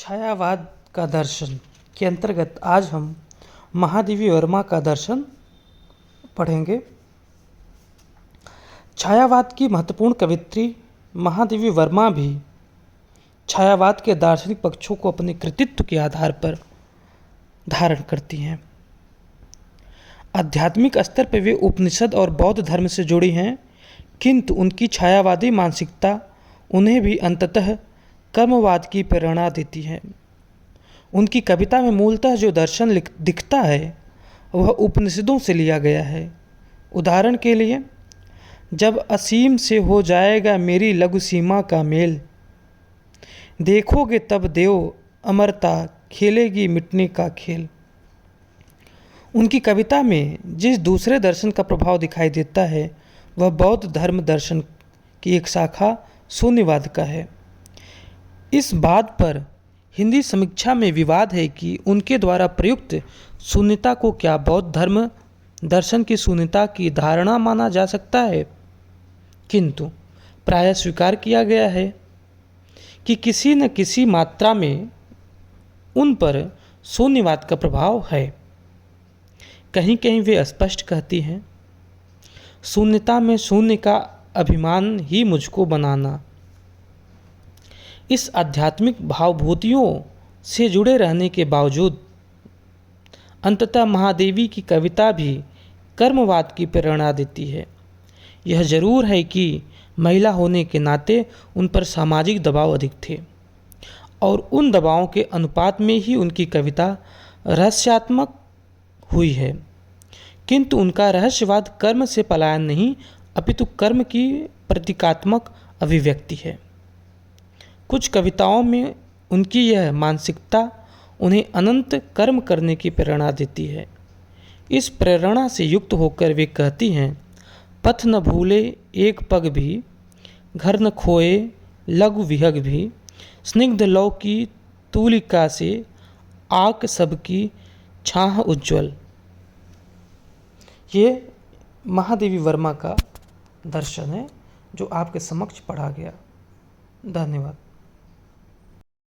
छायावाद का दर्शन के अंतर्गत आज हम महादेवी वर्मा का दर्शन पढ़ेंगे। छायावाद की महत्वपूर्ण कवियत्री महादेवी वर्मा भी छायावाद के दार्शनिक पक्षों को अपने कृतित्व के आधार पर धारण करती हैं। आध्यात्मिक स्तर पर वे उपनिषद और बौद्ध धर्म से जुड़ी हैं, किंतु उनकी छायावादी मानसिकता उन्हें भी अंततः कर्मवाद की प्रेरणा देती है। उनकी कविता में मूलतः जो दर्शन दिखता है वह उपनिषदों से लिया गया है। उदाहरण के लिए, जब असीम से हो जाएगा मेरी लघु सीमा का मेल, देखोगे तब देव अमरता खेलेगी मिटने का खेल। उनकी कविता में जिस दूसरे दर्शन का प्रभाव दिखाई देता है वह बौद्ध धर्म दर्शन की एक शाखा शून्यवाद का है। इस बात पर हिंदी समीक्षा में विवाद है कि उनके द्वारा प्रयुक्त शून्यता को क्या बौद्ध धर्म दर्शन की शून्यता की धारणा माना जा सकता है, किंतु प्रायः स्वीकार किया गया है कि किसी न किसी मात्रा में उन पर शून्यवाद का प्रभाव है। कहीं कहीं वे स्पष्ट कहती हैं, शून्यता में शून्य का अभिमान ही मुझको बनाना। इस आध्यात्मिक भावभूतियों से जुड़े रहने के बावजूद अंततः महादेवी की कविता भी कर्मवाद की प्रेरणा देती है। यह जरूर है कि महिला होने के नाते उन पर सामाजिक दबाव अधिक थे और उन दबावों के अनुपात में ही उनकी कविता रहस्यात्मक हुई है, किंतु उनका रहस्यवाद कर्म से पलायन नहीं अपितु कर्म की प्रतीकात्मक अभिव्यक्ति है। कुछ कविताओं में उनकी यह मानसिकता उन्हें अनंत कर्म करने की प्रेरणा देती है। इस प्रेरणा से युक्त होकर वे कहती हैं, पथ न भूले एक पग भी, घर न खोए लघु विहग भी, स्निग्ध लौ की तूलिका से आक सबकी छाह उज्ज्वल। ये महादेवी वर्मा का दर्शन है जो आपके समक्ष पढ़ा गया। धन्यवाद।